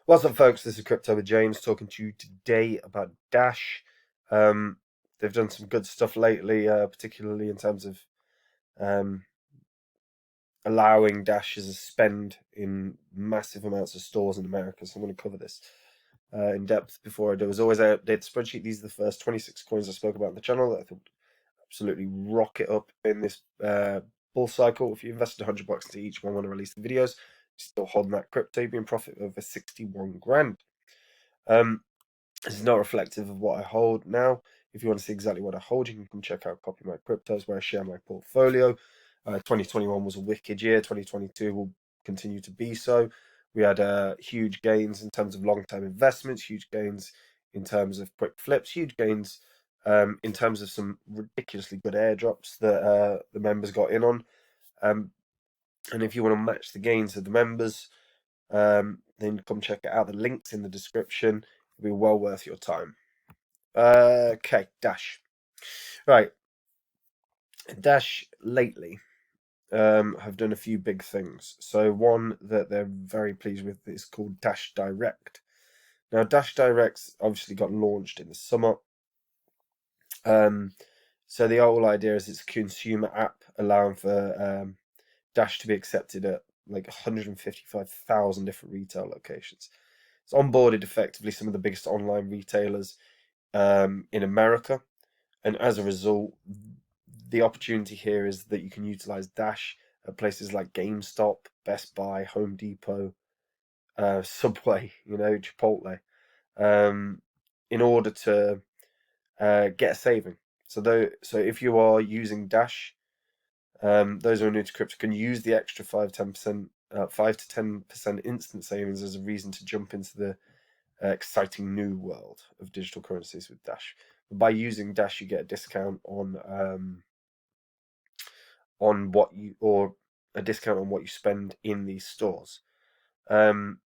What's up, folks? This is Crypto with James talking to you today about Dash. Um, they've done some good stuff lately, particularly in terms of um, allowing Dash as a spend in massive amounts of stores in America. So I'm going to cover this in depth before I do. As always, I update the spreadsheet. These are the first 26 coins I spoke about on the channel that I thought absolutely rocket up in this bull cycle. If you invested $100 into each one when I release the videos, still holding that crypto, you'll be in profit of over 61 grand. This is not reflective of what I hold now. If you want to see exactly what I hold, you can come check out Copy My Cryptos, where I share my portfolio. 2021 was a wicked year. 2022 will continue to be so. We had huge gains in terms of long-term investments, huge gains in terms of quick flips, huge gains in terms of some ridiculously good airdrops that the members got in on. And if you want to match the gains of the members, then come check it out. The link's in the description. It'll be well worth your time. Okay, Dash. Right, Dash lately have done a few big things. So one that they're very pleased with is called Dash Direct. Now, Dash Direct's obviously got launched in the summer. So the whole idea is it's a consumer app allowing for Dash to be accepted at like 155,000 different retail locations. It's onboarded effectively some of the biggest online retailers in America, and as a result, the opportunity here is that you can utilize Dash at places like GameStop, Best Buy, Home Depot, Subway, Chipotle, in order to get a saving. So if you are using Dash, those who are new to crypto can use the extra 5-10%, 5 to 10% instant savings as a reason to jump into the exciting new world of digital currencies with Dash. But by using Dash, you get a discount on what you or a discount on what you spend in these stores. Um,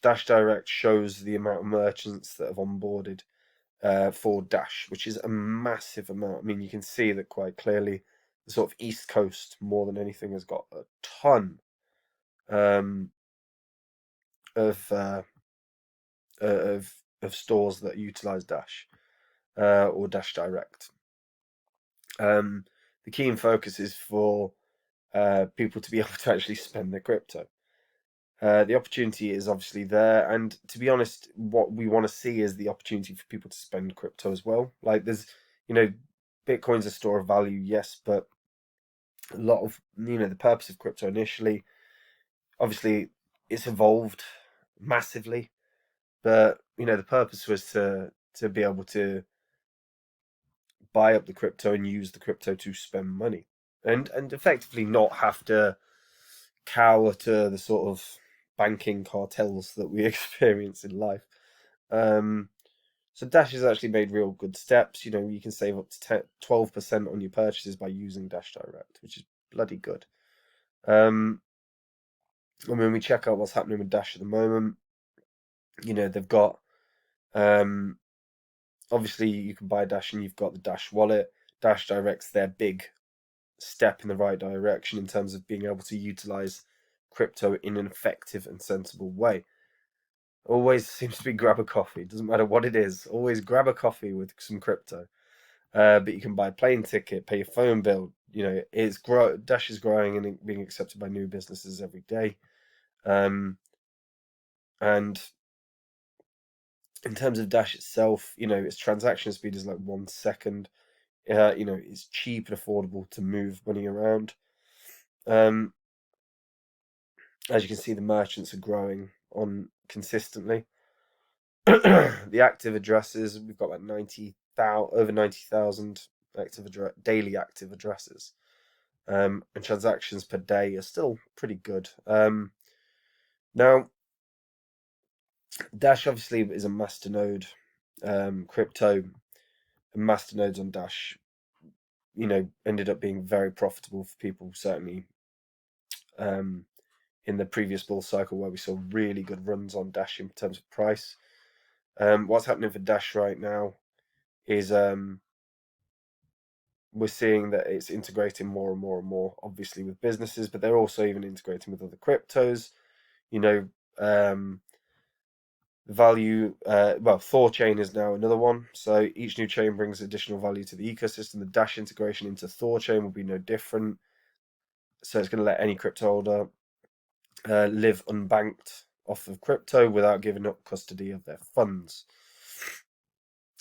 Dash Direct shows the amount of merchants that have onboarded for Dash, which is a massive amount. I mean, you can see that quite clearly. The sort of East Coast, more than anything, has got a ton um, of, uh, of of stores that utilize Dash or Dash Direct. The key and focus is for people to be able to actually spend their crypto. The opportunity is obviously there, and to be honest, what we want to see is the opportunity for people to spend crypto as well. Like you know, Bitcoin's a store of value, yes, but a lot of, the purpose of crypto initially, obviously, it's evolved massively, but the purpose was to be able to buy up the crypto and use the crypto to spend money, and effectively not have to cower to the sort of banking cartels that we experience in life. Um, so Dash has actually made real good steps. You can save up to 12% on your purchases by using Dash Direct, which is bloody good. Um, and when we check out what's happening with Dash at the moment, they've got obviously you can buy Dash and you've got the Dash wallet. Dash Direct's their big step in the right direction in terms of being able to utilize crypto in an effective and sensible way. Always seems to be grab a coffee. Doesn't matter what it is. Always grab a coffee with some crypto. But you can buy a plane ticket, pay your phone bill. Dash is growing and being accepted by new businesses every day. And in terms of Dash itself, its transaction speed is like 1 second. It's cheap and affordable to move money around. Um, as you can see, the merchants are growing on consistently. The active addresses, we've got like over 90,000 daily active addresses. And transactions per day are still pretty good. Now, Dash obviously is a masternode crypto, and masternodes on Dash, ended up being very profitable for people, certainly in the previous bull cycle where we saw really good runs on Dash in terms of price. What's happening for Dash right now is we're seeing that it's integrating more and more and more, obviously, with businesses, but they're also even integrating with other cryptos. You know, The value, well, Thor chain is now another one. So each new chain brings additional value to the ecosystem. The Dash integration into Thor chain will be no different. So it's going to let any crypto holder live unbanked off of crypto without giving up custody of their funds.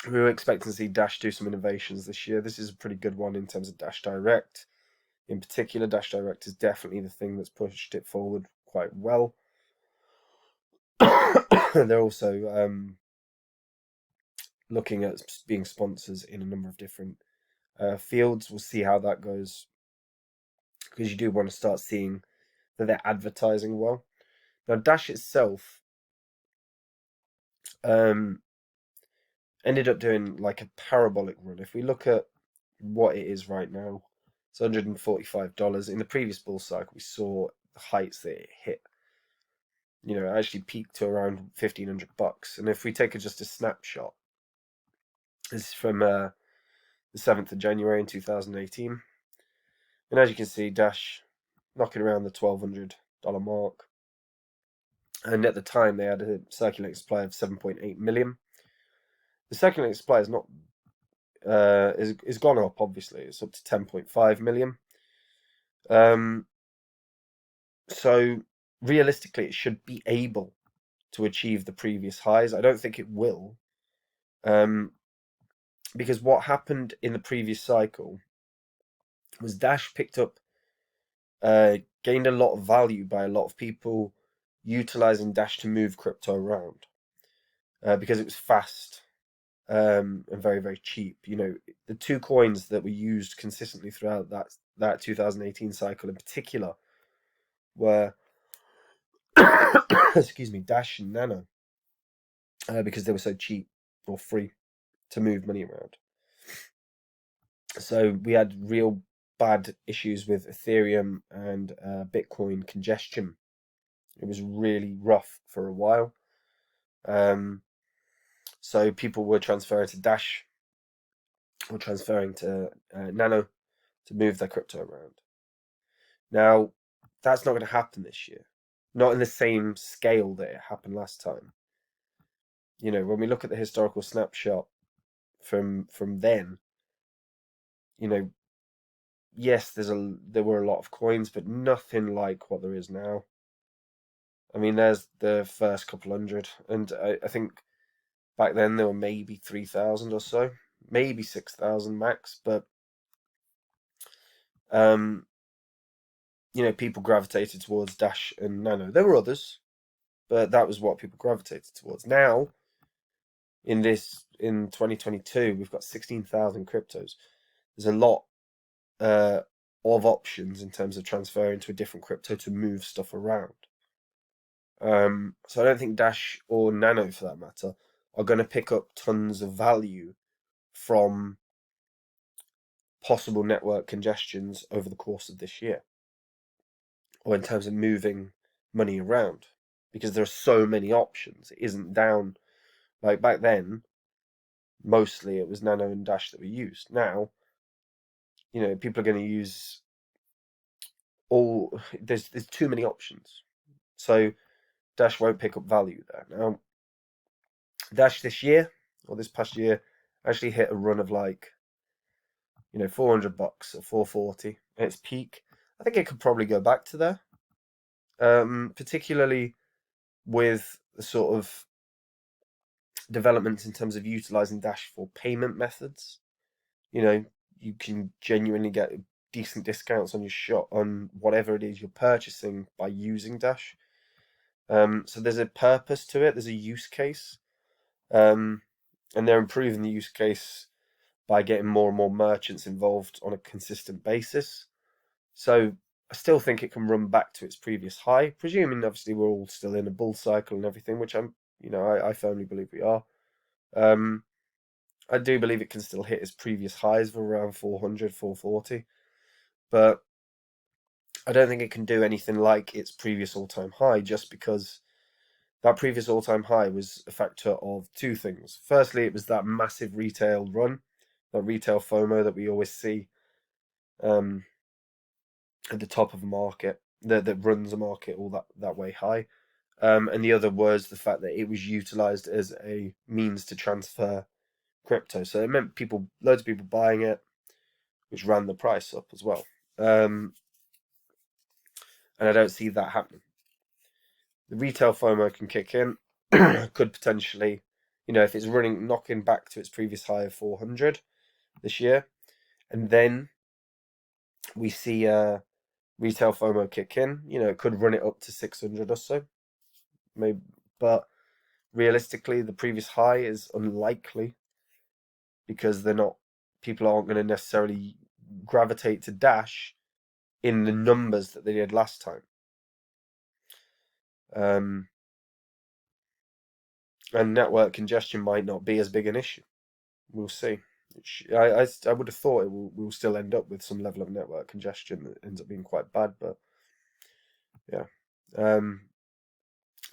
We were expecting to see Dash do some innovations this year. This is a pretty good one in terms of Dash Direct. In particular, Dash Direct is definitely the thing that's pushed it forward quite well. They're also looking at being sponsors in a number of different fields. We'll see how that goes, because you do want to start seeing that they're advertising well. Now, Dash itself ended up doing like a parabolic run. If we look at what it is right now, it's $145. In the previous bull cycle, we saw the heights that it hit. You know, it actually peaked to around $1,500. And if we take just a snapshot, this is from the 7th of January in 2018. And as you can see, Dash knocking around the $1,200 mark. And at the time, they had a circulating supply of 7.8 million. The circulating supply is not is gone up. Obviously, it's up to 10.5 million. So realistically, it should be able to achieve the previous highs. I don't think it will, because what happened in the previous cycle was Dash picked up, gained a lot of value by a lot of people utilizing Dash to move crypto around, because it was fast and very, very cheap. You know, the two coins that were used consistently throughout that 2018 cycle in particular were excuse me, Dash and Nano, because they were so cheap or free to move money around. So we had real bad issues with Ethereum and Bitcoin congestion. It was really rough for a while. So people were transferring to Dash or transferring to Nano to move their crypto around. Now, that's not going to happen this year. Not in the same scale that it happened last time. You know, when we look at the historical snapshot from then, you know, yes, there were a lot of coins, but nothing like what there is now. I mean, there's the first couple hundred, and I think back then there were maybe 3,000 or so, maybe 6,000 max. But you know, people gravitated towards Dash and Nano. There were others, but that was what people gravitated towards. Now, in 2022, we've got 16,000 cryptos. There's a lot of options in terms of transferring to a different crypto to move stuff around. So I don't think Dash or Nano, for that matter, are going to pick up tons of value from possible network congestions over the course of this year, or in terms of moving money around, because there are so many options. It isn't down like back then. Mostly it was Nano and Dash that were used. Now, you know, people are going to use all. There's too many options, so Dash won't pick up value there. Now, Dash this year or this past year actually hit a run of like, you know, $400 or 440 at its peak. I think it could probably go back to there, particularly with the sort of developments in terms of utilizing Dash for payment methods. You know, you can genuinely get decent discounts on your shop on whatever it is you're purchasing by using Dash. So there's a purpose to it. There's a use case, and they're improving the use case by getting more and more merchants involved on a consistent basis. So I still think it can run back to its previous high, presuming obviously we're all still in a bull cycle and everything, which I firmly believe we are. I do believe it can still hit its previous highs of around 400, 440, but I don't think it can do anything like its previous all-time high, just because that previous all-time high was a factor of two things. Firstly, it was that massive retail run, that retail FOMO that we always see at the top of a market, that runs a market all that way high. And the other was the fact that it was utilized as a means to transfer crypto. So it meant loads of people buying it, which ran the price up as well. And I don't see that happening. The retail FOMO can kick in, could potentially, if it's knocking back to its previous high of 400 this year, and then we see retail FOMO kick in, it could run it up to 600 or so, maybe. But realistically, the previous high is unlikely because people aren't going to necessarily gravitate to Dash in the numbers that they did last time. And network congestion might not be as big an issue. We'll see. I would have thought we'll still end up with some level of network congestion that ends up being quite bad, but yeah.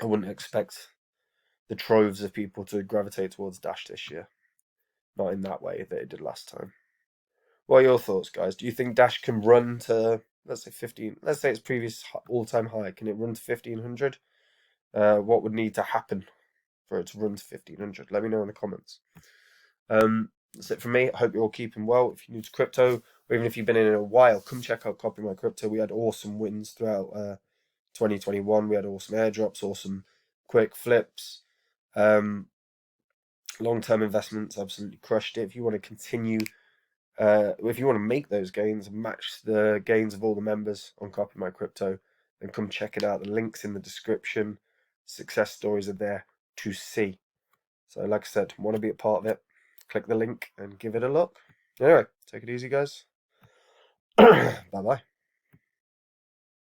I wouldn't expect the troves of people to gravitate towards Dash this year. Not in that way that it did last time. What are your thoughts, guys? Do you think Dash can run to, let's say 15, let's say its previous all-time high, can it run to 1500? What would need to happen for it to run to 1500? Let me know in the comments. That's it from me. I hope you're all keeping well. If you're new to crypto, or even if you've been in it a while, come check out Copy My Crypto. We had awesome wins throughout 2021. We had awesome airdrops, awesome quick flips. Long-term investments absolutely crushed it. If you want to continue, if you want to make those gains and match the gains of all the members on Copy My Crypto, then come check it out. The link's in the description. Success stories are there to see. So like I said, want to be a part of it, click the link and give it a look. Anyway, take it easy, guys. Bye-bye.